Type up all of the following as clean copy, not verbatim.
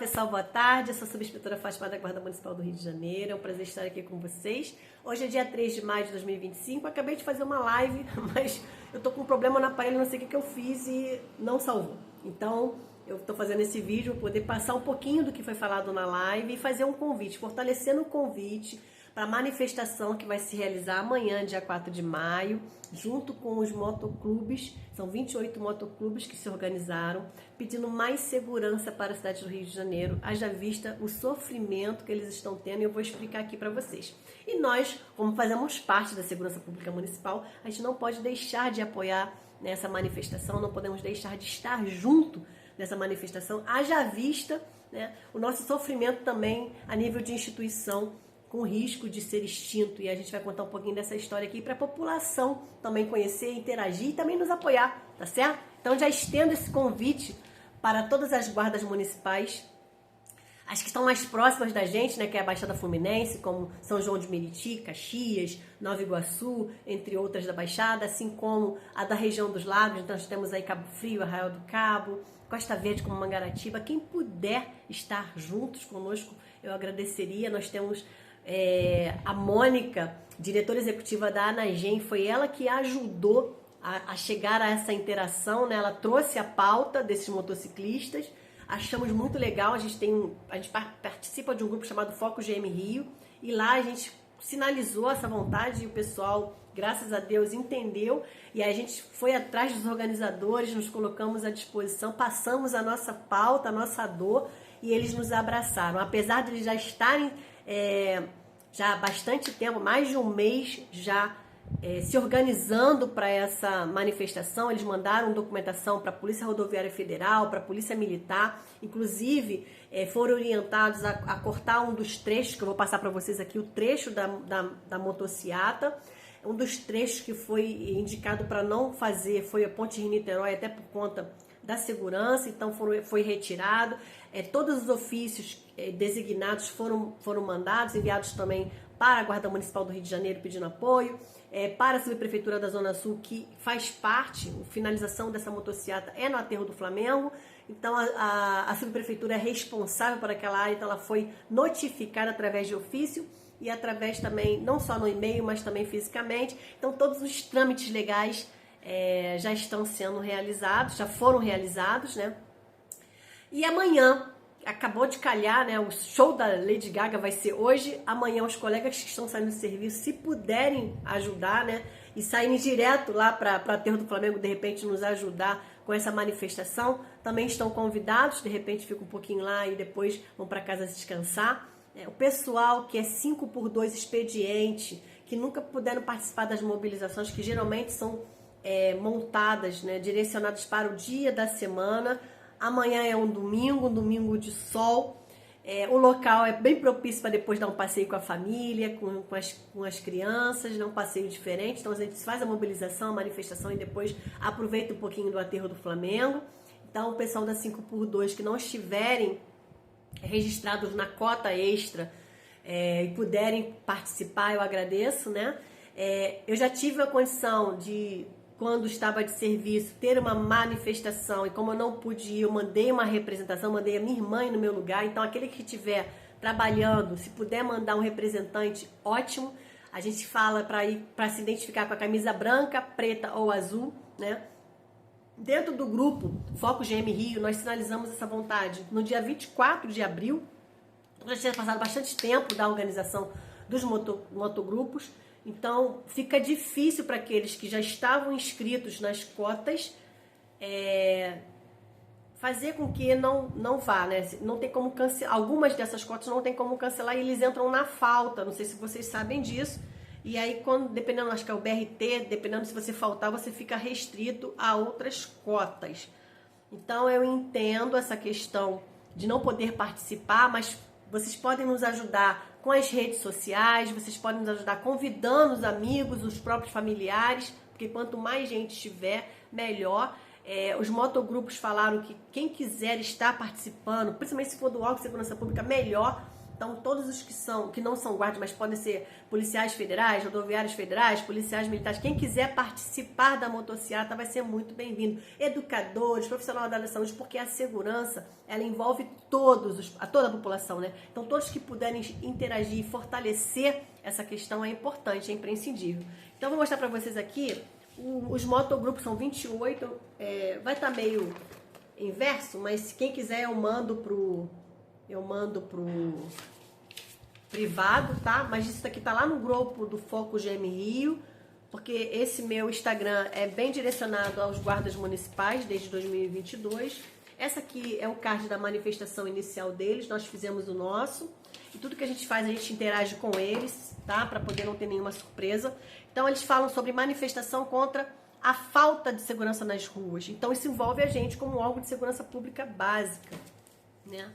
pessoal, boa tarde. Eu sou a subinspetora Fátima da Guarda Municipal do Rio de Janeiro. É um prazer estar aqui com vocês. Hoje é dia 3 de maio de 2025. Acabei de fazer uma live, mas eu tô com um problema no aparelho, não sei o que eu fiz e não salvou. Então, eu tô fazendo esse vídeo para poder passar um pouquinho do que foi falado na live e fazer um convite, fortalecendo o convite para a manifestação que vai se realizar amanhã, dia 4 de maio, junto com os motoclubes. São 28 motoclubes que se organizaram, pedindo mais segurança para a cidade do Rio de Janeiro, haja vista o sofrimento que eles estão tendo, e eu vou explicar aqui para vocês. E nós, como fazemos parte da Segurança Pública Municipal, a gente não pode deixar de apoiar nessa manifestação, não podemos deixar de estar junto nessa manifestação, haja vista, né, o nosso sofrimento também a nível de instituição, com risco de ser extinto, e a gente vai contar um pouquinho dessa história aqui para a população também conhecer, interagir e também nos apoiar, tá certo? Então já estendo esse convite para todas as guardas municipais, as que estão mais próximas da gente, né, que é a Baixada Fluminense, como São João de Meriti, Caxias, Nova Iguaçu, entre outras da Baixada, assim como a da região dos Lagos. Então nós temos aí Cabo Frio, Arraial do Cabo, Costa Verde, como Mangaratiba. Quem puder estar juntos conosco, eu agradeceria. Nós temos a Mônica, diretora executiva da ANAGEM, foi ela que ajudou a chegar a essa interação, né? Ela trouxe a pauta desses motociclistas, achamos muito legal. A gente participa de um grupo chamado Foco GM Rio, e lá a gente sinalizou essa vontade e o pessoal, graças a Deus, entendeu, e a gente foi atrás dos organizadores, nos colocamos à disposição, passamos a nossa pauta, a nossa dor, e eles nos abraçaram. Apesar de eles já estarem já há bastante tempo, mais de um mês já se organizando para essa manifestação, eles mandaram documentação para a Polícia Rodoviária Federal, para a Polícia Militar, inclusive foram orientados a cortar um dos trechos, que eu vou passar para vocês aqui, o trecho da motociata. Um dos trechos que foi indicado para não fazer foi a Ponte Rio-Niterói, até por conta da segurança, então foi retirado. Todos os ofícios designados foram mandados, enviados também para a Guarda Municipal do Rio de Janeiro pedindo apoio, para a Subprefeitura da Zona Sul, que faz parte, a finalização dessa motociata é no Aterro do Flamengo, então a Subprefeitura é responsável por aquela área, então ela foi notificada através de ofício e através também, não só no e-mail, mas também fisicamente. Então todos os trâmites legais já estão sendo realizados, já foram realizados, né? E amanhã, acabou de calhar, né? O show da Lady Gaga vai ser hoje. Amanhã os colegas que estão saindo do serviço, se puderem ajudar, né? E saírem direto lá para Aterro do Flamengo, de repente nos ajudar com essa manifestação, também estão convidados. De repente fica um pouquinho lá e depois vão para casa descansar. O pessoal que é 5x2 expediente, que nunca puderam participar das mobilizações, que geralmente são montadas, né, direcionadas para o dia da semana. Amanhã é um domingo de sol. O local é bem propício para depois dar um passeio com a família, com as crianças, né, um passeio diferente. Então a gente faz a mobilização, a manifestação e depois aproveita um pouquinho do Aterro do Flamengo. Então o pessoal da 5x2 que não estiverem registrados na cota extra e puderem participar, eu agradeço, né? Eu já tive a condição de, quando estava de serviço, ter uma manifestação, e como eu não pude ir, eu mandei uma representação, mandei a minha irmã no meu lugar. Então aquele que estiver trabalhando, se puder mandar um representante, ótimo. A gente fala para ir para se identificar com a camisa branca, preta ou azul, né? Dentro do grupo Foco GM Rio, nós sinalizamos essa vontade no dia 24 de abril. Já tinha passado bastante tempo da organização dos motogrupos. Então, fica difícil para aqueles que já estavam inscritos nas cotas fazer com que não vá, né? Não tem como cancelar. Algumas dessas cotas não tem como cancelar e eles entram na falta. Não sei se vocês sabem disso. E aí, dependendo, acho que é o BRT, dependendo se você faltar, você fica restrito a outras cotas. Então, eu entendo essa questão de não poder participar, mas vocês podem nos ajudar com as redes sociais, vocês podem nos ajudar convidando os amigos, os próprios familiares, porque quanto mais gente tiver, melhor. Os motogrupos falaram que quem quiser estar participando, principalmente se for do órgão de segurança pública, melhor. Então, todos os que não são guardas, mas podem ser policiais federais, rodoviários federais, policiais militares, quem quiser participar da motociata vai ser muito bem-vindo. Educadores, profissionais da área da saúde, porque a segurança, ela envolve toda a população, né? Então, todos que puderem interagir e fortalecer essa questão é importante, é imprescindível. Então, vou mostrar para vocês aqui, os motogrupos são 28, vai estar meio inverso, mas quem quiser eu mando pro privado, tá? Mas isso aqui tá lá no grupo do Foco GM Rio, porque esse meu Instagram é bem direcionado aos guardas municipais desde 2022. Essa aqui é o card da manifestação inicial deles, nós fizemos o nosso. E tudo que a gente faz, a gente interage com eles, tá? Para poder não ter nenhuma surpresa. Então, eles falam sobre manifestação contra a falta de segurança nas ruas. Então, isso envolve a gente como órgão de segurança pública básica, né?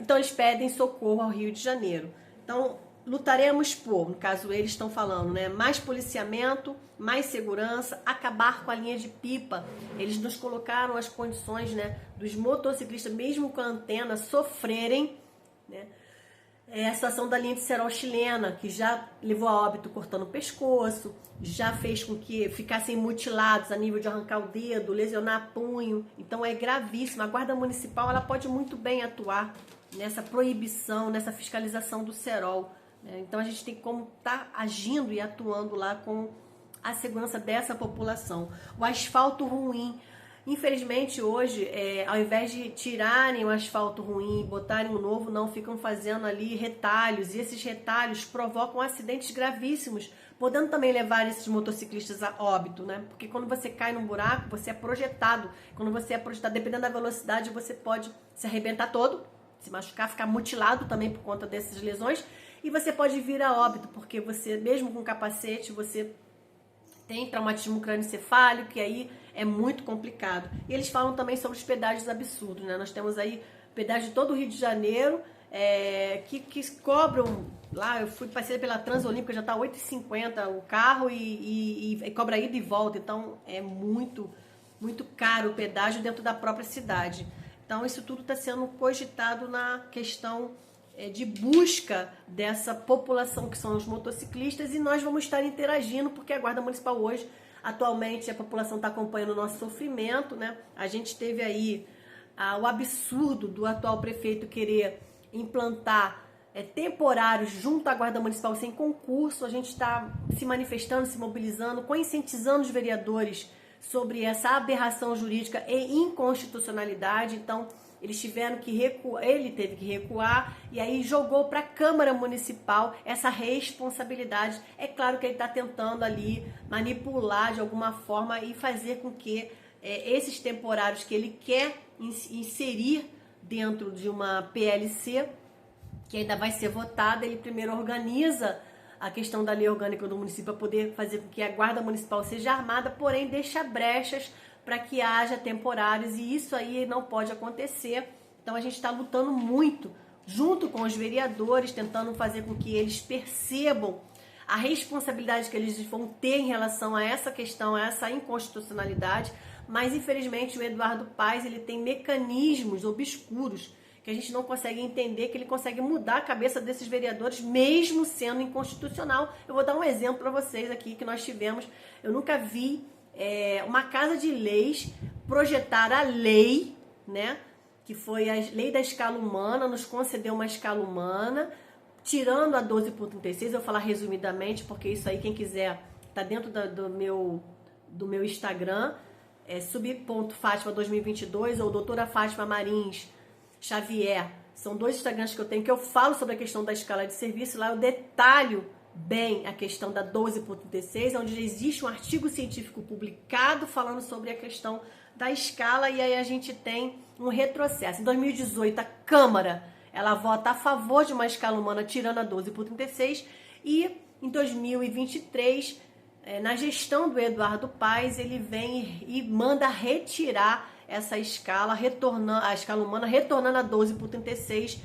Então, eles pedem socorro ao Rio de Janeiro. Então, lutaremos por, no caso, eles estão falando, né? Mais policiamento, mais segurança, acabar com a linha de pipa. Eles nos colocaram as condições, né, dos motociclistas, mesmo com a antena, sofrerem, né? A situação da linha de cerol chilena, que já levou a óbito cortando o pescoço, já fez com que ficassem mutilados a nível de arrancar o dedo, lesionar punho. Então é gravíssimo. A Guarda Municipal ela pode muito bem atuar nessa proibição, nessa fiscalização do cerol, né? Então a gente tem como estar agindo e atuando lá com a segurança dessa população. O asfalto ruim. Infelizmente hoje, ao invés de tirarem o asfalto ruim e botarem um novo, não, ficam fazendo ali retalhos, e esses retalhos provocam acidentes gravíssimos, podendo também levar esses motociclistas a óbito, né? Porque quando você cai num buraco, você é projetado. Quando você é projetado, dependendo da velocidade, você pode se arrebentar todo, se machucar, ficar mutilado também por conta dessas lesões, e você pode vir a óbito, porque você, mesmo com capacete, você tem traumatismo crânioencefálico, que aí é muito complicado. E eles falam também sobre os pedágios absurdos, né? Nós temos aí pedágio de todo o Rio de Janeiro, que cobram, lá eu passei pela Transolímpica, já está 8,50 o carro e cobra ida e volta, então é muito, muito caro o pedágio dentro da própria cidade. Então isso tudo está sendo cogitado na questão de busca dessa população que são os motociclistas, e nós vamos estar interagindo, porque a Guarda Municipal hoje, atualmente, a população está acompanhando o nosso sofrimento, né? A gente teve aí o absurdo do atual prefeito querer implantar temporários junto à Guarda Municipal sem concurso. A gente está se manifestando, se mobilizando, conscientizando os vereadores sobre essa aberração jurídica e inconstitucionalidade. Então, eles tiveram que recuar, ele teve que recuar, e aí jogou para a Câmara Municipal essa responsabilidade. É claro que ele está tentando ali manipular de alguma forma e fazer com que esses temporários que ele quer inserir dentro de uma PLC, que ainda vai ser votada, ele primeiro organiza a questão da lei orgânica do município para poder fazer com que a Guarda Municipal seja armada, porém deixa brechas para que haja temporários, e isso aí não pode acontecer. Então a gente está lutando muito junto com os vereadores, tentando fazer com que eles percebam a responsabilidade que eles vão ter em relação a essa questão, a essa inconstitucionalidade. Mas infelizmente o Eduardo Paes, ele tem mecanismos obscuros que a gente não consegue entender, que ele consegue mudar a cabeça desses vereadores, mesmo sendo inconstitucional. Eu vou dar um exemplo para vocês aqui que nós tivemos. Eu nunca vi uma casa de leis projetar a lei, né, que foi a lei da escala humana, nos concedeu uma escala humana, tirando a 12.36, eu vou falar resumidamente, porque isso aí, quem quiser, tá dentro do meu Instagram, sub.Fátima 2022, ou doutora Fátima Marins Xavier, são dois Instagrams que eu tenho, que eu falo sobre a questão da escala de serviço. Lá eu detalho bem a questão da 12.36, onde existe um artigo científico publicado falando sobre a questão da escala, e aí a gente tem um retrocesso. Em 2018, a Câmara, ela vota a favor de uma escala humana tirando a 12.36, e em 2023, na gestão do Eduardo Paes, ele vem e manda retirar essa escala, a escala humana, retornando a 12.36,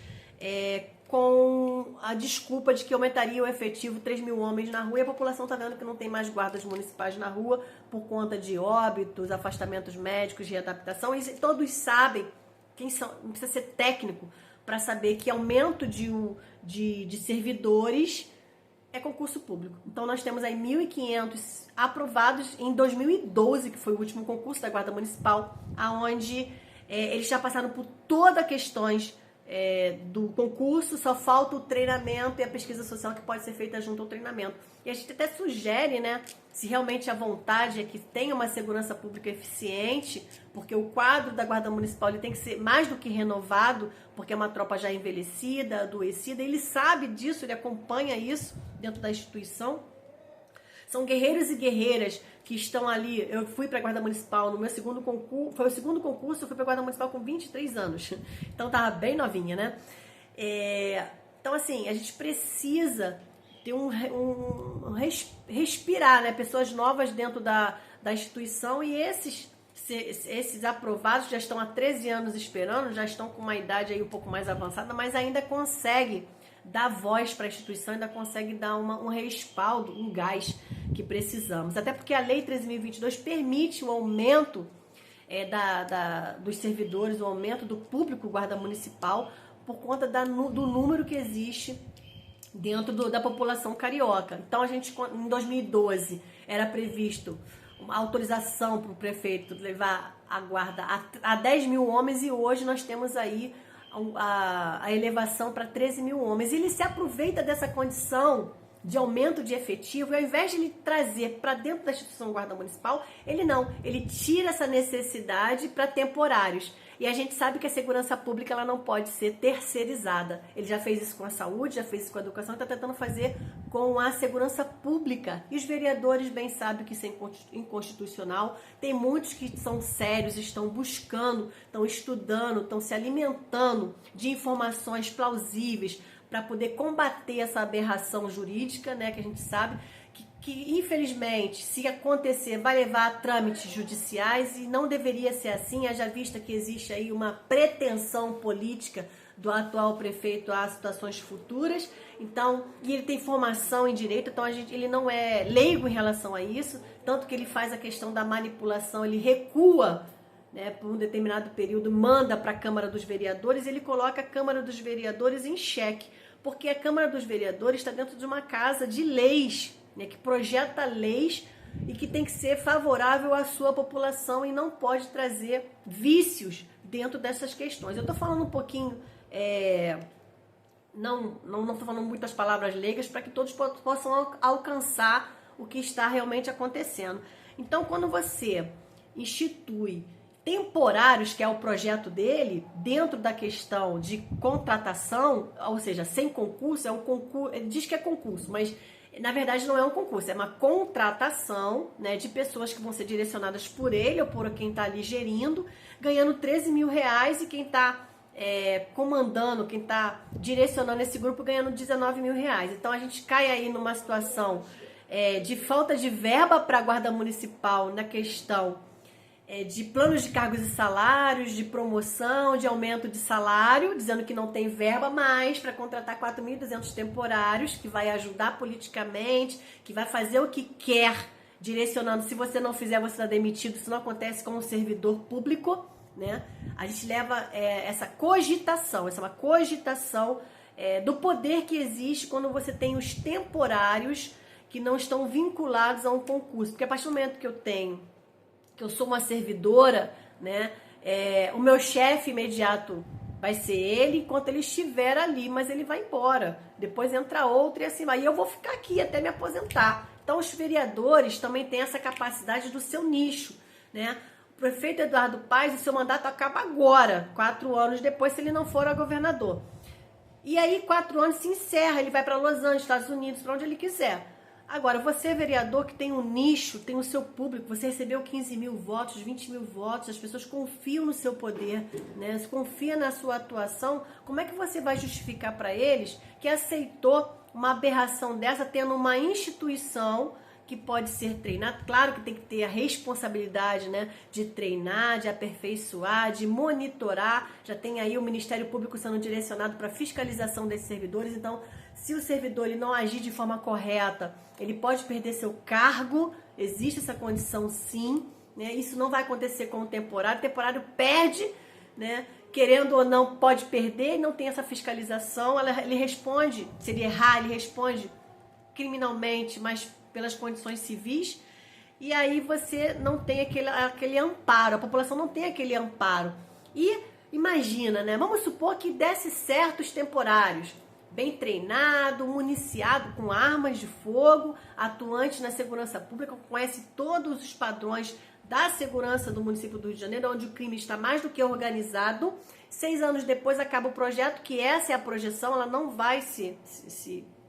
com a desculpa de que aumentaria o efetivo 3 mil homens na rua, e a população está vendo que não tem mais guardas municipais na rua por conta de óbitos, afastamentos médicos, readaptação, e todos sabem quem são, não precisa ser técnico para saber que aumento de servidores é concurso público. Então nós temos aí 1.500 aprovados em 2012, que foi o último concurso da Guarda Municipal, aonde eles já passaram por todas as questões do concurso, só falta o treinamento e a pesquisa social que pode ser feita junto ao treinamento. E a gente até sugere, né, se realmente a vontade é que tenha uma segurança pública eficiente, porque o quadro da Guarda Municipal ele tem que ser mais do que renovado, porque é uma tropa já envelhecida, adoecida, ele sabe disso, ele acompanha isso dentro da instituição. São guerreiros e guerreiras que estão ali. Eu fui para a Guarda Municipal no meu segundo concurso, foi o segundo concurso, eu fui para a Guarda Municipal com 23 anos. Então tava bem novinha, né? Então assim, a gente precisa ter respirar, né? Pessoas novas dentro da instituição, e esses aprovados já estão há 13 anos esperando, já estão com uma idade aí um pouco mais avançada, mas ainda consegue dar voz para a instituição, ainda consegue dar um respaldo, um gás que precisamos. Até porque a Lei 13.022 permite o aumento dos servidores, o aumento do público guarda municipal, por conta do número que existe dentro da população carioca. Então, em 2012, era previsto uma autorização para o prefeito levar a guarda a 10 mil homens, e hoje nós temos aí a elevação para 13 mil homens. E ele se aproveita dessa condição de aumento de efetivo, e ao invés de ele trazer para dentro da instituição guarda municipal, ele tira essa necessidade para temporários. E a gente sabe que a segurança pública ela não pode ser terceirizada. Ele já fez isso com a saúde, já fez isso com a educação, está tentando fazer com a segurança pública. E os vereadores bem sabem que isso é inconstitucional. Tem muitos que são sérios, estão buscando, estão estudando, estão se alimentando de informações plausíveis para poder combater essa aberração jurídica, né, que a gente sabe que infelizmente, se acontecer, vai levar a trâmites judiciais, e não deveria ser assim, haja vista que existe aí uma pretensão política do atual prefeito a situações futuras. Então, e ele tem formação em direito, então ele não é leigo em relação a isso, tanto que ele faz a questão da manipulação, ele recua, né, por um determinado período, manda para a Câmara dos Vereadores, ele coloca a Câmara dos Vereadores em xeque, porque a Câmara dos Vereadores está dentro de uma casa de leis, né, que projeta leis e que tem que ser favorável à sua população, e não pode trazer vícios dentro dessas questões. Eu estou falando um pouquinho, não estou falando muitas palavras leigas, para que todos possam alcançar o que está realmente acontecendo. Então, quando você institui temporários, que é o projeto dele, dentro da questão de contratação, ou seja, sem concurso, é um concurso, ele diz que é concurso, mas na verdade não é um concurso, é uma contratação, né, de pessoas que vão ser direcionadas por ele ou por quem está ali gerindo, ganhando 13 mil reais, e quem está comandando, quem está direcionando esse grupo ganhando 19 mil reais. Então a gente cai aí numa situação de falta de verba para a Guarda Municipal na questão de planos de cargos e salários, de promoção, de aumento de salário, dizendo que não tem verba mais para contratar 4.200 temporários, que vai ajudar politicamente, que vai fazer o que quer, direcionando, se você não fizer, você está demitido. Isso não acontece com um servidor público, né? A gente leva essa cogitação, essa é uma cogitação do poder que existe quando você tem os temporários que não estão vinculados a um concurso. Porque a partir do momento que eu sou uma servidora, né, o meu chefe imediato vai ser ele enquanto ele estiver ali, mas ele vai embora. Depois entra outro e assim vai. E eu vou ficar aqui até me aposentar. Então os vereadores também têm essa capacidade do seu nicho, né? O prefeito Eduardo Paes, o seu mandato acaba agora, 4 anos depois, se ele não for a governador. E aí 4 anos se encerra, ele vai para Los Angeles, Estados Unidos, para onde ele quiser. Agora, você, vereador, que tem um nicho, tem o seu público, você recebeu 15 mil votos, 20 mil votos, as pessoas confiam no seu poder, né? Confia na sua atuação, como é que você vai justificar para eles que aceitou uma aberração dessa, tendo uma instituição que pode ser treinada? Claro que tem que ter a responsabilidade, né, de treinar, de aperfeiçoar, de monitorar. Já tem aí o Ministério Público sendo direcionado para fiscalização desses servidores. Então, se o servidor ele não agir de forma correta, ele pode perder seu cargo. Existe essa condição, sim, né? Isso não vai acontecer com o temporário. O temporário perde, né? querendo ou não, pode perder e não tem essa fiscalização. Ele responde, se ele errar, ele responde criminalmente, mas pelas condições civis. E aí você não tem aquele amparo, a população não tem aquele amparo. E imagina, né? Vamos supor que desse certo os temporários, bem treinado, municiado com armas de fogo, atuante na segurança pública, conhece todos os padrões da segurança do município do Rio de Janeiro, onde o crime está mais do que organizado. 6 anos depois acaba o projeto, que essa é a projeção, ela não vai se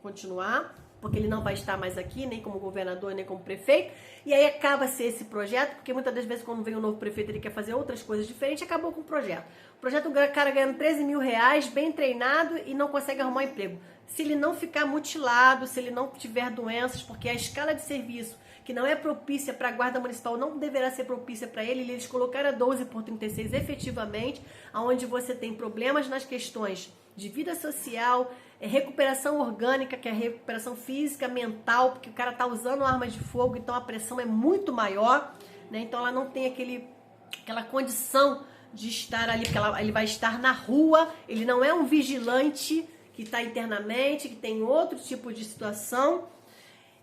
continuar, porque ele não vai estar mais aqui, nem como governador, nem como prefeito, e aí acaba-se esse projeto, porque muitas das vezes quando vem um novo prefeito ele quer fazer outras coisas diferentes, acabou com o projeto. O projeto, o cara ganhando 13 mil reais, bem treinado e não consegue arrumar um emprego. Se ele não ficar mutilado, se ele não tiver doenças, porque a escala de serviço, que não é propícia para a guarda municipal, não deverá ser propícia para ele, eles colocaram a 12 por 36 efetivamente, onde você tem problemas nas questões de vida social, recuperação orgânica, que é a recuperação física, mental, porque o cara tá usando armas de fogo, então a pressão é muito maior, né? Então ela não tem aquela condição de estar ali, porque ele vai estar na rua, ele não é um vigilante que está internamente, que tem outro tipo de situação.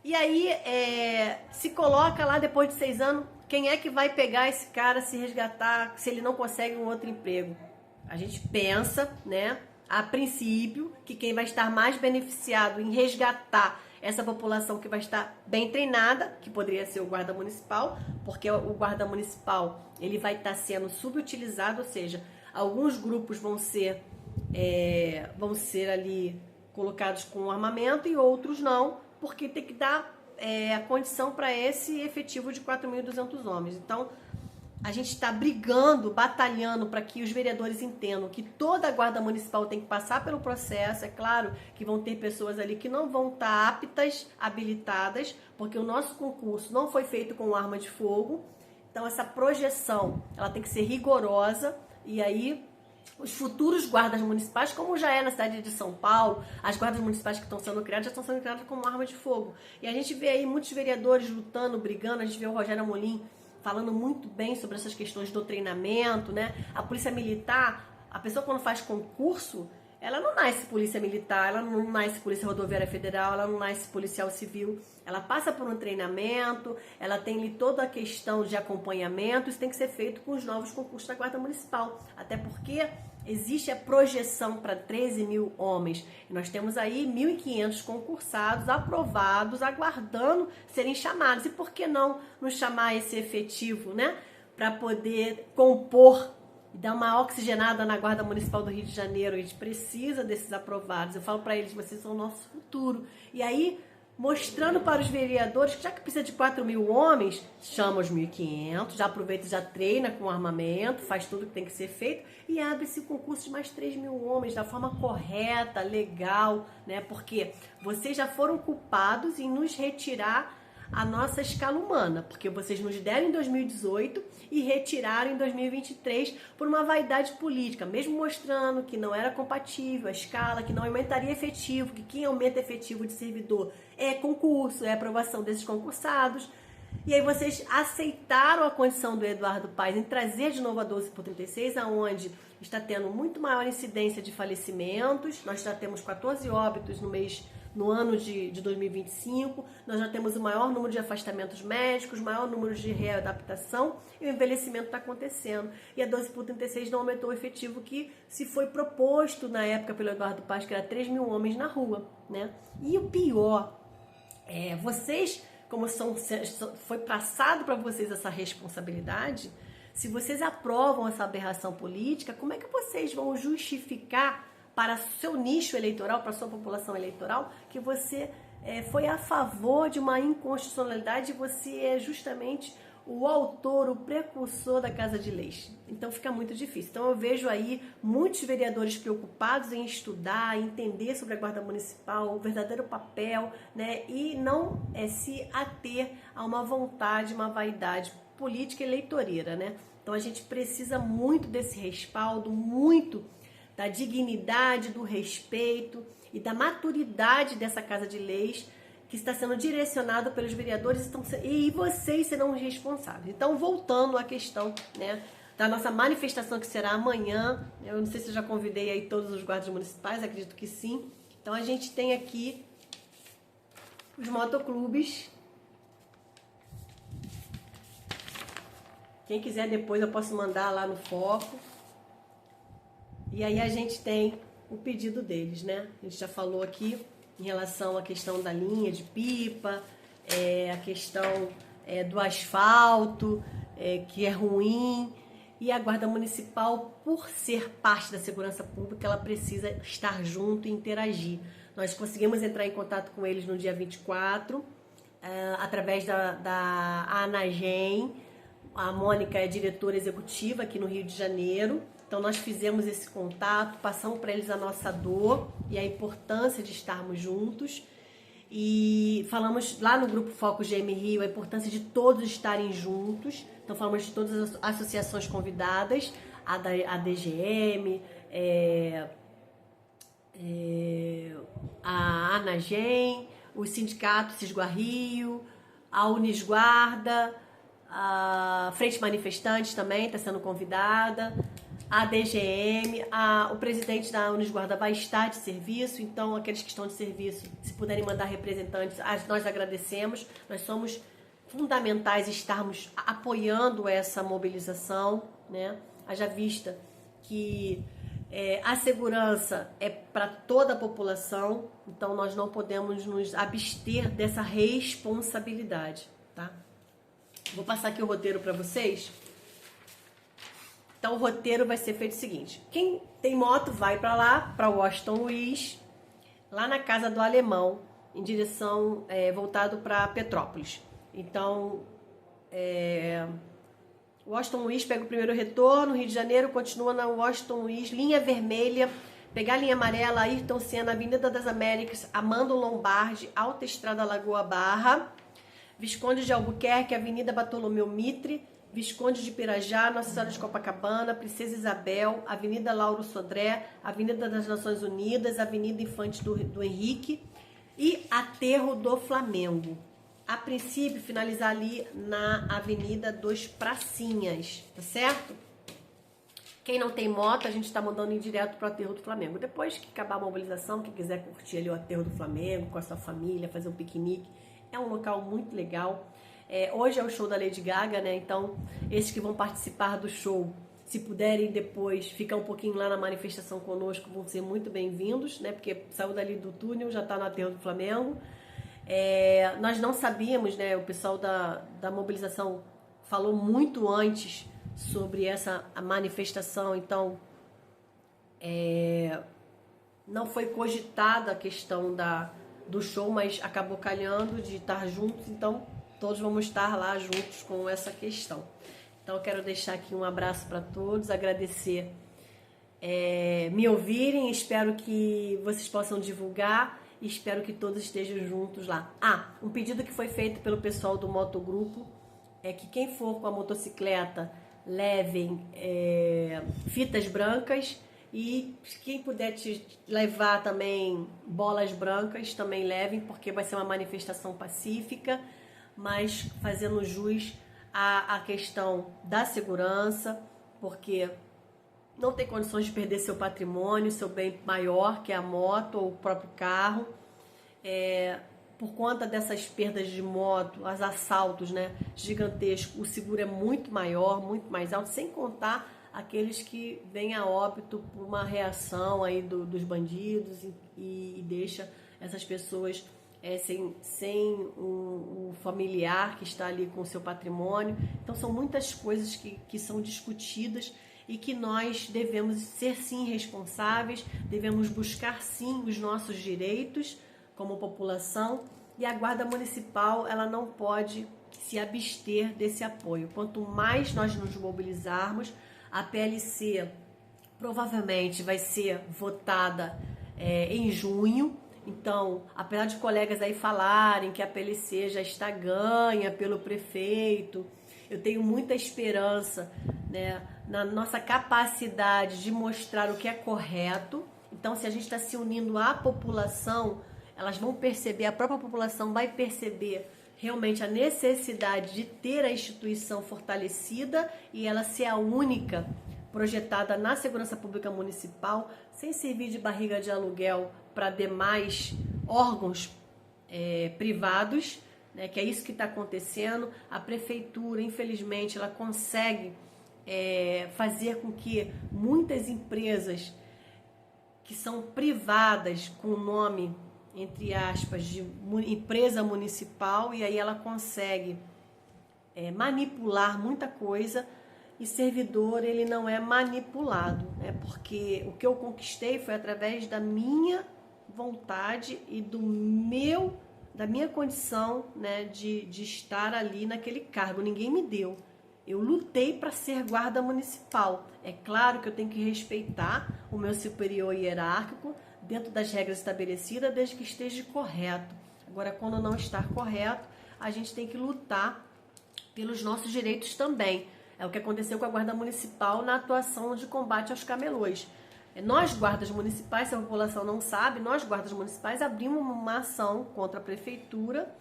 E aí se coloca lá depois de 6 anos, quem é que vai pegar esse cara, se resgatar, se ele não consegue um outro emprego? A gente pensa, né, a princípio, que quem vai estar mais beneficiado em resgatar essa população que vai estar bem treinada, que poderia ser o guarda municipal, porque o guarda municipal ele vai estar sendo subutilizado, ou seja, alguns grupos vão ser ali colocados com armamento e outros não, porque tem que dar a condição para esse efetivo de 4.200 homens. Então, a gente está brigando, batalhando para que os vereadores entendam que toda a guarda municipal tem que passar pelo processo. É claro que vão ter pessoas ali que não vão estar aptas, habilitadas, porque o nosso concurso não foi feito com arma de fogo. Então essa projeção ela tem que ser rigorosa e aí os futuros guardas municipais, como já é na cidade de São Paulo, as guardas municipais que estão sendo criadas já estão sendo criadas como arma de fogo. E a gente vê aí muitos vereadores lutando, brigando, a gente vê o Rogério Amolim falando muito bem sobre essas questões do treinamento, né? A polícia militar, a pessoa quando faz concurso, ela não nasce polícia militar, ela não nasce polícia rodoviária federal, ela não nasce policial civil, ela passa por um treinamento, ela tem ali toda a questão de acompanhamento, isso tem que ser feito com os novos concursos da Guarda Municipal, até porque existe a projeção para 13 mil homens, e nós temos aí 1.500 concursados, aprovados, aguardando serem chamados, e por que não chamar esse efetivo, né, para poder compor e dar uma oxigenada na Guarda Municipal do Rio de Janeiro. A gente precisa desses aprovados. Eu falo para eles, vocês são o nosso futuro. E aí, mostrando para os vereadores que já que precisa de 4.000 homens, chama os 1.500, já aproveita, já treina com armamento, faz tudo que tem que ser feito e abre-se o concurso de mais 3.000 homens da forma correta, legal, né? Porque vocês já foram culpados em nos retirar a nossa escala humana, porque vocês nos deram em 2018 e retiraram em 2023 por uma vaidade política, mesmo mostrando que não era compatível a escala, que não aumentaria efetivo, que quem aumenta efetivo de servidor é concurso, é aprovação desses concursados. E aí vocês aceitaram a condição do Eduardo Paes em trazer de novo a 12 por 36, aonde está tendo muito maior incidência de falecimentos. Nós já temos 14 óbitos no ano de 2025, nós já temos o maior número de afastamentos médicos, o maior número de readaptação e o envelhecimento está acontecendo. E a 12 por 36 não aumentou o efetivo que se foi proposto na época pelo Eduardo Paes, que era 3.000 homens na rua, né? E o pior, vocês, como foi passado para vocês essa responsabilidade, se vocês aprovam essa aberração política, como é que vocês vão justificar para seu nicho eleitoral, para sua população eleitoral, que você foi a favor de uma inconstitucionalidade e você é justamente o autor, o precursor da Casa de Leis. Então fica muito difícil. Então eu vejo aí muitos vereadores preocupados em estudar, entender sobre a Guarda Municipal, o verdadeiro papel, né, e não se ater a uma vontade, uma vaidade política eleitoreira, né? Então a gente precisa muito desse respaldo, muito da dignidade, do respeito e da maturidade dessa Casa de Leis que está sendo direcionado pelos vereadores e vocês serão responsáveis. Então, voltando à questão, né, da nossa manifestação que será amanhã. Eu não sei se eu já convidei aí todos os guardas municipais, acredito que sim. Então a gente tem aqui os motoclubes. Quem quiser depois eu posso mandar lá no foco. E aí a gente tem o pedido deles, né? A gente já falou aqui em relação à questão da linha de pipa, a questão do asfalto, que é ruim. E a Guarda Municipal, por ser parte da segurança pública, ela precisa estar junto e interagir. Nós conseguimos entrar em contato com eles no dia 24, através da Anagem. A Mônica é diretora executiva aqui no Rio de Janeiro. Então nós fizemos esse contato, passamos para eles a nossa dor e a importância de estarmos juntos. E falamos lá no Grupo Foco GM Rio a importância de todos estarem juntos. Então falamos de todas as associações convidadas, a DGM, a Anagem, o Sindicato Cisgua Rio, a Unisguarda, a Frente Manifestantes também está sendo convidada, a DGM, o presidente da Unisguarda vai estar de serviço, então aqueles que estão de serviço, se puderem mandar representantes, nós agradecemos. Nós somos fundamentais estarmos apoiando essa mobilização, né? Haja vista que a segurança é para toda a população, então nós não podemos nos abster dessa responsabilidade, tá? Vou passar aqui o roteiro para vocês. Então o roteiro vai ser feito o seguinte: quem tem moto vai para lá, para Washington Luiz, lá na casa do Alemão, em direção voltado para Petrópolis. Então Washington Luiz pega o primeiro retorno, Rio de Janeiro continua na Washington Luiz, linha vermelha, pegar a linha amarela, Ayrton Senna, Avenida das Américas, Amando Lombardi, Alta Estrada Lagoa Barra, Visconde de Albuquerque, Avenida Bartolomeu Mitre, Visconde de Pirajá, Nossa Senhora de Copacabana, Princesa Isabel, Avenida Lauro Sodré, Avenida das Nações Unidas, Avenida Infante do Henrique e Aterro do Flamengo. A princípio, finalizar ali na Avenida dos Pracinhas, tá certo? Quem não tem moto, a gente está mandando ir direto para o Aterro do Flamengo. Depois que acabar a mobilização, quem quiser curtir ali o Aterro do Flamengo com a sua família, fazer um piquenique, é um local muito legal. Hoje é o show da Lady Gaga, né? Então, esses que vão participar do show, se puderem depois ficar um pouquinho lá na manifestação conosco, vão ser muito bem-vindos, né? Porque saiu dali do túnel, já está no Aterro do Flamengo. Nós não sabíamos, né? O pessoal da mobilização falou muito antes sobre a manifestação, então não foi cogitada a questão do show, mas acabou calhando de estar juntos, então todos vamos estar lá juntos com essa questão. Então eu quero deixar aqui um abraço para todos, agradecer me ouvirem, espero que vocês possam divulgar e espero que todos estejam juntos lá. Um pedido que foi feito pelo pessoal do Motogrupo é que quem for com a motocicleta levem fitas brancas e quem puder te levar também bolas brancas, também levem, porque vai ser uma manifestação pacífica, mas fazendo jus à questão da segurança, porque não tem condições de perder seu patrimônio, seu bem maior, que é a moto ou o próprio carro. Por conta dessas perdas de moto, os assaltos, né, gigantescos, o seguro é muito maior, muito mais alto, sem contar aqueles que vêm a óbito por uma reação aí dos bandidos e deixa essas pessoas sem um familiar que está ali com o seu patrimônio. Então são muitas coisas que são discutidas e que nós devemos ser sim responsáveis, devemos buscar sim os nossos direitos como população, e a Guarda Municipal ela não pode se abster desse apoio. Quanto mais nós nos mobilizarmos, a PLC provavelmente vai ser votada em junho. Então, apesar de colegas aí falarem que a PLC já está ganha pelo prefeito, eu tenho muita esperança, né, na nossa capacidade de mostrar o que é correto. Então, se a gente está se unindo à população, elas vão perceber, a própria população vai perceber realmente a necessidade de ter a instituição fortalecida e ela ser a única projetada na segurança pública municipal, sem servir de barriga de aluguel para demais órgãos privados, né, que é isso que está acontecendo. A prefeitura, infelizmente, ela consegue fazer com que muitas empresas que são privadas com o nome, entre aspas, de empresa municipal, e aí ela consegue manipular muita coisa, e servidor ele não é manipulado, né? Porque o que eu conquistei foi através da minha vontade e da minha condição, né, de estar ali naquele cargo. Ninguém me deu. Eu lutei para ser guarda municipal. É claro que eu tenho que respeitar o meu superior hierárquico dentro das regras estabelecidas, desde que esteja correto. Agora, quando não está correto, a gente tem que lutar pelos nossos direitos também. É o que aconteceu com a Guarda Municipal na atuação de combate aos camelôs. Nós, guardas municipais, se a população não sabe, nós, guardas municipais, abrimos uma ação contra a prefeitura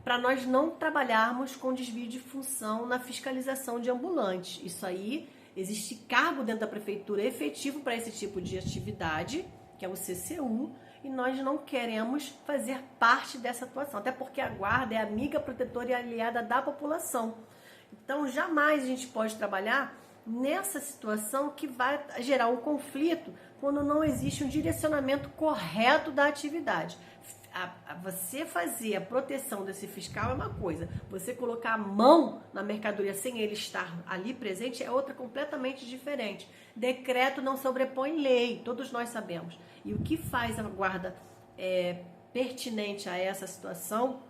para nós não trabalharmos com desvio de função na fiscalização de ambulantes. Isso aí, existe cargo dentro da prefeitura efetivo para esse tipo de atividade, que é o CCU, e nós não queremos fazer parte dessa atuação, até porque a guarda é amiga, protetora e aliada da população. Então, jamais a gente pode trabalhar nessa situação que vai gerar um conflito quando não existe um direcionamento correto da atividade. Você fazer a proteção desse fiscal é uma coisa, você colocar a mão na mercadoria sem ele estar ali presente é outra completamente diferente. Decreto não sobrepõe lei, todos nós sabemos. E o que faz a guarda pertinente a essa situação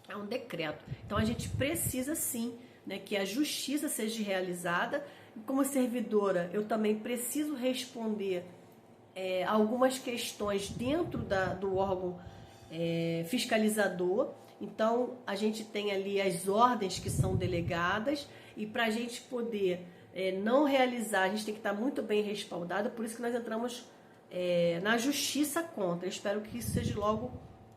é um decreto. Então a gente precisa sim, né, que a justiça seja realizada. Como servidora, eu também preciso responder algumas questões dentro do órgão fiscalizador. Então, a gente tem ali as ordens que são delegadas, e para a gente poder não realizar, a gente tem que estar muito bem respaldado. Por isso que nós entramos na justiça contra. Eu espero que isso seja logo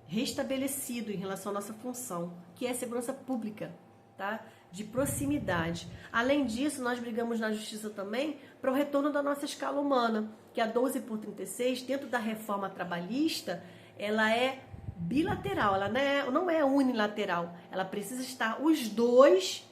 restabelecido em relação à nossa função, que é segurança pública, tá? De proximidade. Além disso, nós brigamos na justiça também para o retorno da nossa escala humana, que a 12/36, dentro da reforma trabalhista, ela é bilateral, ela não é unilateral. Ela precisa estar os dois,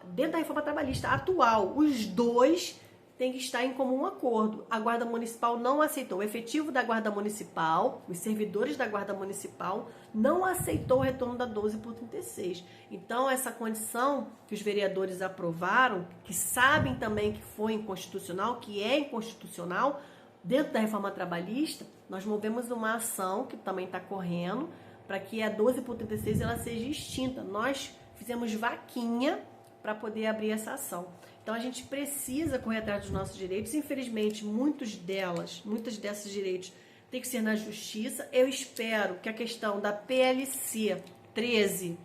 dentro da reforma trabalhista atual, os dois têm que estar em comum acordo. A Guarda Municipal não aceitou. O efetivo da Guarda Municipal, os servidores da Guarda Municipal, não aceitou o retorno da 12/36. Então, essa condição que os vereadores aprovaram, que sabem também que foi inconstitucional, que é inconstitucional, dentro da reforma trabalhista, nós movemos uma ação que também está correndo para que a 12/36 ela seja extinta. Nós fizemos vaquinha para poder abrir essa ação. Então a gente precisa correr atrás dos nossos direitos. Infelizmente, muitos desses direitos têm que ser na justiça. Eu espero que a questão da PLC 13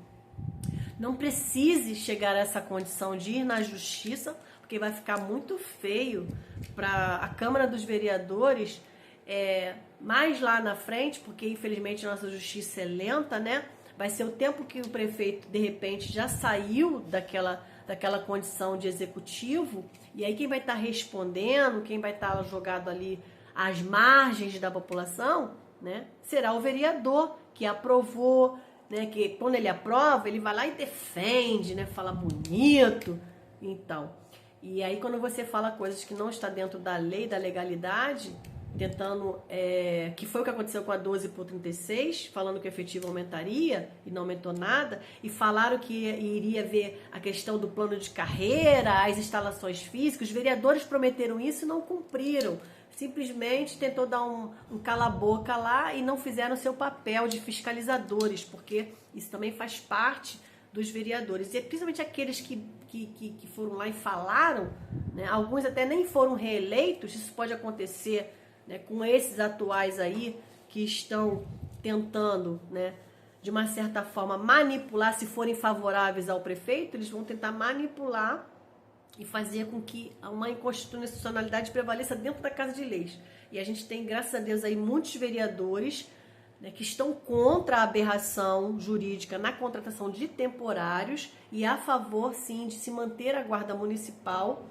não precise chegar a essa condição de ir na justiça, porque vai ficar muito feio para a Câmara dos Vereadores mais lá na frente, porque infelizmente a nossa justiça é lenta, né? Vai ser o tempo que o prefeito, de repente, já saiu daquela condição de executivo, e aí quem vai estar respondendo, quem vai estar jogado ali às margens da população, né, será o vereador que aprovou, né, que quando ele aprova, ele vai lá e defende, né, fala bonito, então. E aí quando você fala coisas que não está dentro da lei, da legalidade, tentando, que foi o que aconteceu com a 12/36, falando que o efetivo aumentaria e não aumentou nada, e falaram que iria ver a questão do plano de carreira, as instalações físicas. Os vereadores prometeram isso e não cumpriram, simplesmente tentou dar um cala-boca lá e não fizeram seu papel de fiscalizadores, porque isso também faz parte dos vereadores, e principalmente aqueles que foram lá e falaram, né, alguns até nem foram reeleitos. Isso pode acontecer, né, com esses atuais aí que estão tentando, né, de uma certa forma manipular. Se forem favoráveis ao prefeito, eles vão tentar manipular e fazer com que uma inconstitucionalidade prevaleça dentro da Casa de Leis. E a gente tem, graças a Deus, aí muitos vereadores né, que estão contra a aberração jurídica na contratação de temporários e a favor, sim, de se manter a Guarda Municipal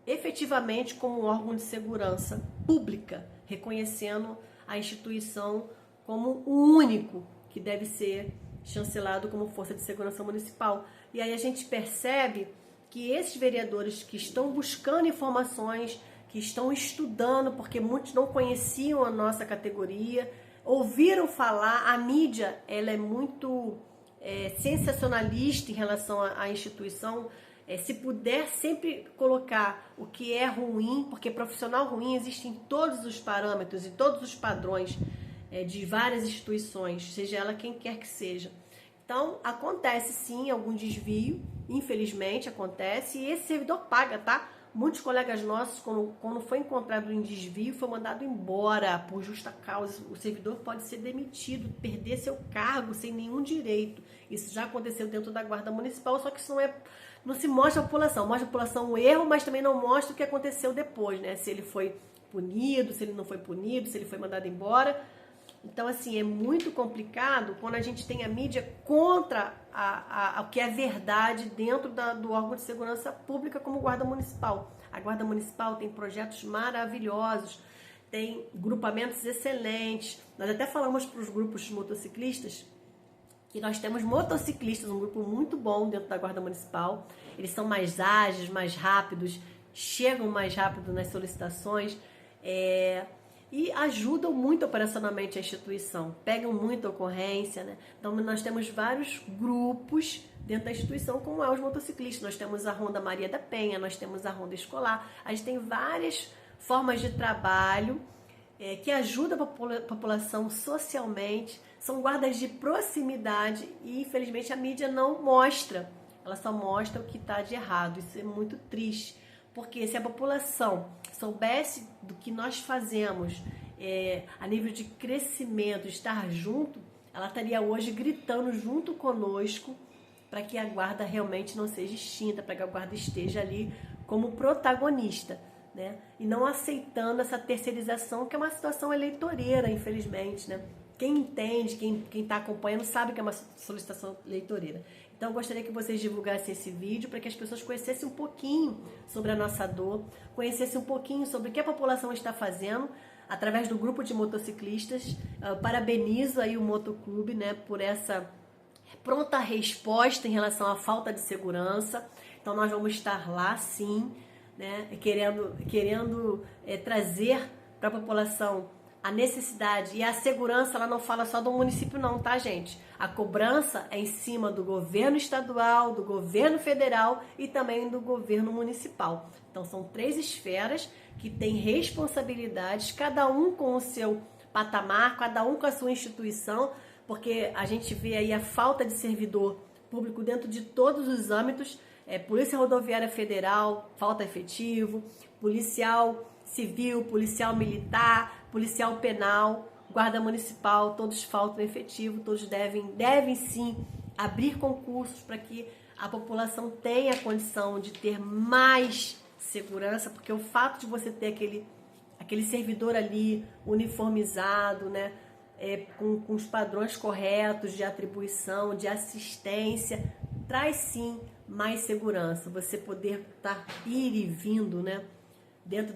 efetivamente como um órgão de segurança pública, reconhecendo a instituição como o único que deve ser chancelado como força de segurança municipal. E aí a gente percebe que esses vereadores que estão buscando informações, que estão estudando, porque muitos não conheciam a nossa categoria, ouviram falar, a mídia ela é muito sensacionalista em relação à instituição. Se puder sempre colocar o que é ruim, porque profissional ruim existe em todos os parâmetros e todos os padrões de várias instituições, seja ela quem quer que seja. Então, acontece sim algum desvio, infelizmente acontece, e esse servidor paga, tá? Muitos colegas nossos, quando foi encontrado um desvio, foi mandado embora por justa causa. O servidor pode ser demitido, perder seu cargo sem nenhum direito. Isso já aconteceu dentro da Guarda Municipal, só que isso não se mostra à população. Mostra à população o erro, mas também não mostra o que aconteceu depois, né? Se ele foi punido, se ele não foi punido, se ele foi mandado embora. Então, assim, é muito complicado quando a gente tem a mídia contra o que é verdade dentro do órgão de segurança pública como Guarda Municipal. A Guarda Municipal tem projetos maravilhosos, tem grupamentos excelentes. Nós até falamos para os grupos de motociclistas que nós temos motociclistas, um grupo muito bom dentro da Guarda Municipal. Eles são mais ágeis, mais rápidos, chegam mais rápido nas solicitações, e ajudam muito operacionalmente a instituição, pegam muita ocorrência, né? Então nós temos vários grupos dentro da instituição, como os motociclistas. Nós temos a Ronda Maria da Penha, nós temos a Ronda Escolar, a gente tem várias formas de trabalho que ajudam a população socialmente, são guardas de proximidade e infelizmente a mídia não mostra, ela só mostra o que está de errado. Isso é muito triste. Porque se a população soubesse do que nós fazemos a nível de crescimento, estar junto, ela estaria hoje gritando junto conosco para que a guarda realmente não seja extinta, para que a guarda esteja ali como protagonista, né? E não aceitando essa terceirização, que é uma situação eleitoreira, infelizmente, né? Quem entende, quem está acompanhando, sabe que é uma solicitação eleitoreira. Então, eu gostaria que vocês divulgassem esse vídeo para que as pessoas conhecessem um pouquinho sobre a nossa dor, conhecessem um pouquinho sobre o que a população está fazendo através do grupo de motociclistas. Parabenizo aí o Motoclube, né, por essa pronta resposta em relação à falta de segurança. Então, nós vamos estar lá, sim, né, querendo trazer para a população a necessidade e a segurança. Ela não fala só do município não, tá, gente? A cobrança é em cima do governo estadual, do governo federal e também do governo municipal. Então são 3 esferas que têm responsabilidades, cada um com o seu patamar, cada um com a sua instituição, porque a gente vê aí a falta de servidor público dentro de todos os âmbitos. Polícia Rodoviária Federal, falta efetivo, policial civil, policial militar, policial penal, guarda municipal, todos faltam efetivo, todos devem sim abrir concursos para que a população tenha a condição de ter mais segurança, porque o fato de você ter aquele servidor ali uniformizado, né, com os padrões corretos de atribuição, de assistência, traz sim mais segurança. Você poder ir e vindo, né, dentro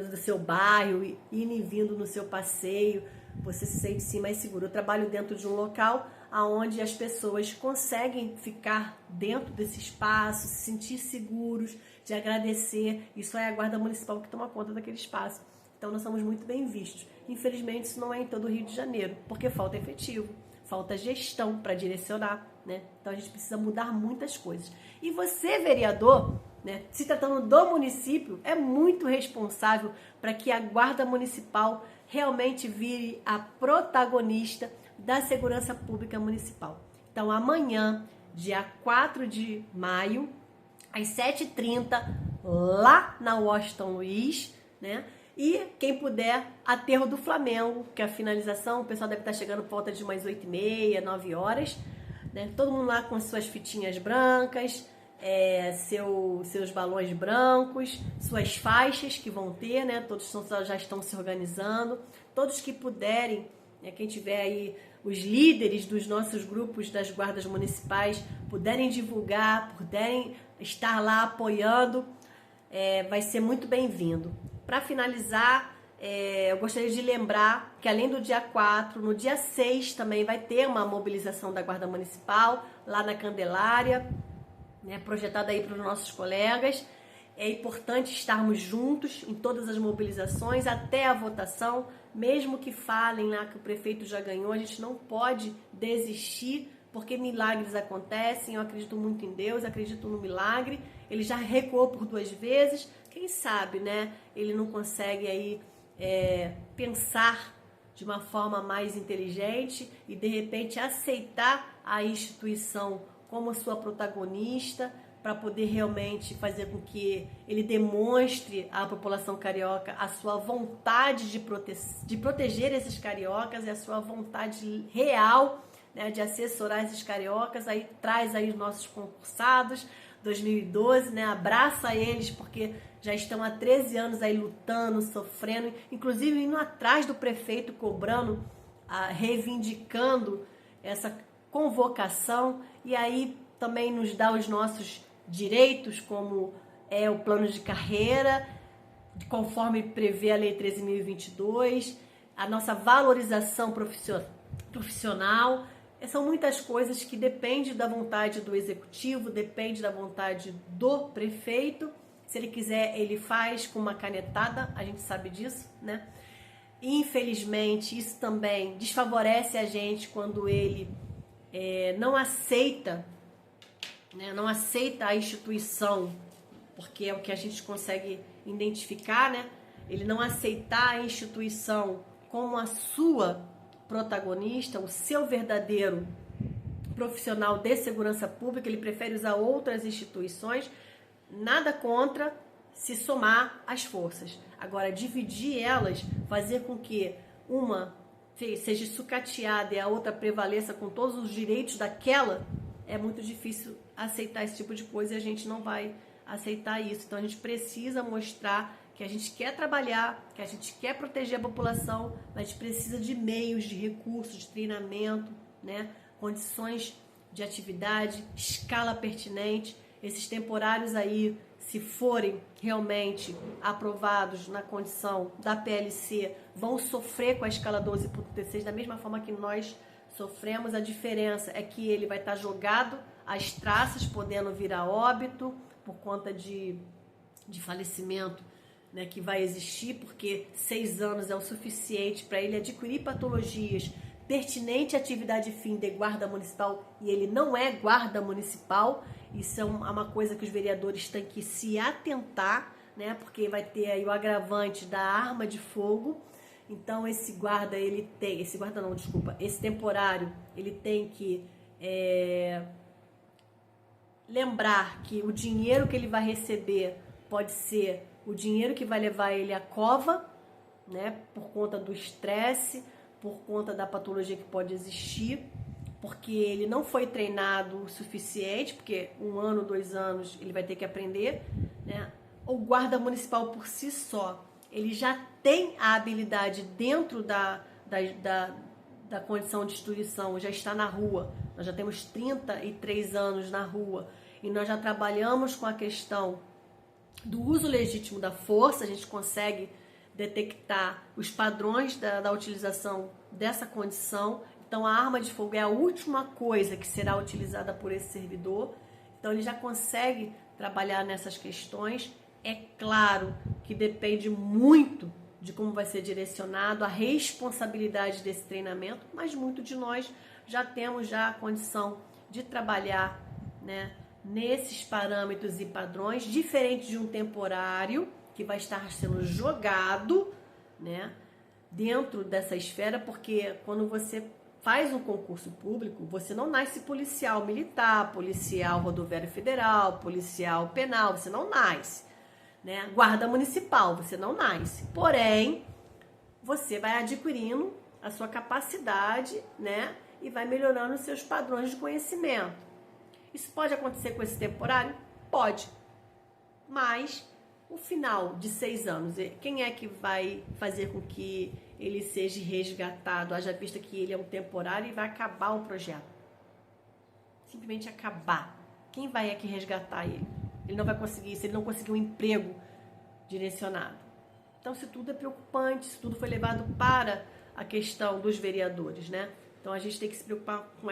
do seu bairro, ir e vindo no seu passeio, você se sente sim mais seguro. Eu trabalho dentro de um local onde as pessoas conseguem ficar dentro desse espaço, se sentir seguros, de agradecer. Isso é a Guarda Municipal que toma conta daquele espaço. Então nós somos muito bem vistos. Infelizmente isso não é em todo o Rio de Janeiro, porque falta efetivo, falta gestão para direcionar, né? Então a gente precisa mudar muitas coisas. E você, vereador, né, se tratando do município, é muito responsável para que a Guarda Municipal realmente vire a protagonista da segurança pública municipal. Então, amanhã, dia 4 de maio, às 7h30, lá na Washington Luiz, né? E quem puder, aterro do Flamengo, que é a finalização, o pessoal deve estar chegando por volta de umas 8h30, 9 horas, né? Todo mundo lá com suas fitinhas brancas, seus balões brancos, suas faixas que vão ter, né? Todos já estão se organizando. Todos que puderem Quem tiver aí os líderes dos nossos grupos das guardas municipais puderem divulgar, puderem estar lá apoiando, vai ser muito bem-vindo. Para finalizar, eu gostaria de lembrar que além do dia 4, no dia 6 também vai ter uma mobilização da Guarda Municipal lá na Candelária, projetada aí para os nossos colegas. É importante estarmos juntos em todas as mobilizações até a votação, mesmo que falem lá que o prefeito já ganhou, a gente não pode desistir, porque milagres acontecem. Eu acredito muito em Deus, acredito no milagre. Ele já recuou por 2 vezes, quem sabe, ele não consegue aí pensar de uma forma mais inteligente e de repente aceitar a instituição como sua protagonista, para poder realmente fazer com que ele demonstre à população carioca a sua vontade de proteger esses cariocas e a sua vontade real, de assessorar esses cariocas. Aí traz aí os nossos concursados 2012, abraça eles, porque já estão há 13 anos aí lutando, sofrendo, inclusive indo atrás do prefeito, cobrando, reivindicando essa convocação, e aí também nos dá os nossos direitos, como é o plano de carreira, conforme prevê a Lei 13.022, a nossa valorização profissional. São muitas coisas que dependem da vontade do executivo, depende da vontade do prefeito. Se ele quiser, ele faz com uma canetada, a gente sabe disso, Infelizmente, isso também desfavorece a gente quando ele não aceita a instituição, porque é o que a gente consegue identificar, Ele não aceitar a instituição como a sua protagonista, o seu verdadeiro profissional de segurança pública, ele prefere usar outras instituições. Nada contra se somar às forças. Agora, dividir elas, fazer com que uma seja sucateada e a outra prevaleça com todos os direitos daquela, é muito difícil aceitar esse tipo de coisa, e a gente não vai aceitar isso. Então a gente precisa mostrar que a gente quer trabalhar, que a gente quer proteger a população, mas a gente precisa de meios, de recursos, de treinamento, condições de atividade, escala pertinente. Esses temporários aí, se forem realmente aprovados na condição da PLC, vão sofrer com a escala 12.16 da mesma forma que nós sofremos. A diferença é que ele vai estar jogado às traças, podendo vir a óbito por conta de falecimento, que vai existir, porque 6 anos é o suficiente para ele adquirir patologias pertinentes à atividade fim de guarda municipal, e ele não é guarda municipal. Isso é uma coisa que os vereadores têm que se atentar, porque vai ter aí o agravante da arma de fogo. Então esse temporário, ele tem que lembrar que o dinheiro que ele vai receber pode ser o dinheiro que vai levar ele à cova, por conta do estresse, por conta da patologia que pode existir, porque ele não foi treinado o suficiente, porque 1 ano, 2 anos ele vai ter que aprender, O guarda municipal por si só, ele já tem a habilidade dentro da condição de instituição, já está na rua. Nós já temos 33 anos na rua e nós já trabalhamos com a questão do uso legítimo da força. A gente consegue detectar os padrões da utilização dessa condição. Então a arma de fogo é a última coisa que será utilizada por esse servidor. Então ele já consegue trabalhar nessas questões. É claro que depende muito de como vai ser direcionado, a responsabilidade desse treinamento, mas muito de nós já temos a condição de trabalhar, nesses parâmetros e padrões, diferente de um temporário que vai estar sendo jogado, dentro dessa esfera, porque quando você faz um concurso público, você não nasce policial militar, policial rodoviário federal, policial penal, você não nasce. Guarda municipal, você não nasce. Porém, você vai adquirindo a sua capacidade, e vai melhorando os seus padrões de conhecimento. Isso pode acontecer com esse temporário? Pode. Mas o final de 6 anos, quem é que vai fazer com que ele seja resgatado, haja vista que ele é um temporário e vai acabar o projeto. Simplesmente acabar. Quem vai aqui resgatar ele? Ele não vai conseguir, se ele não conseguir um emprego direcionado. Então, se tudo é preocupante, se tudo foi levado para a questão dos vereadores, né? Então, a gente tem que se preocupar com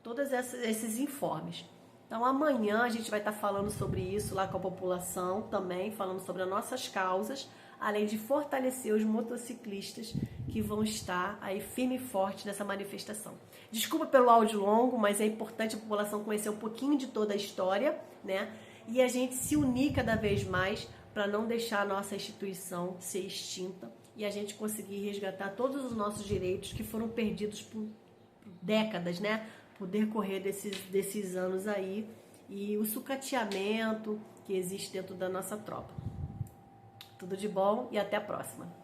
todos esses informes. Então, amanhã a gente vai estar falando sobre isso lá com a população também, falando sobre as nossas causas, além de fortalecer os motociclistas que vão estar aí firme e forte nessa manifestação. Desculpa pelo áudio longo, mas é importante a população conhecer um pouquinho de toda a história, né? E a gente se unir cada vez mais para não deixar a nossa instituição ser extinta e a gente conseguir resgatar todos os nossos direitos que foram perdidos por décadas, né? Por decorrer desses anos aí e o sucateamento que existe dentro da nossa tropa. Tudo de bom e até a próxima.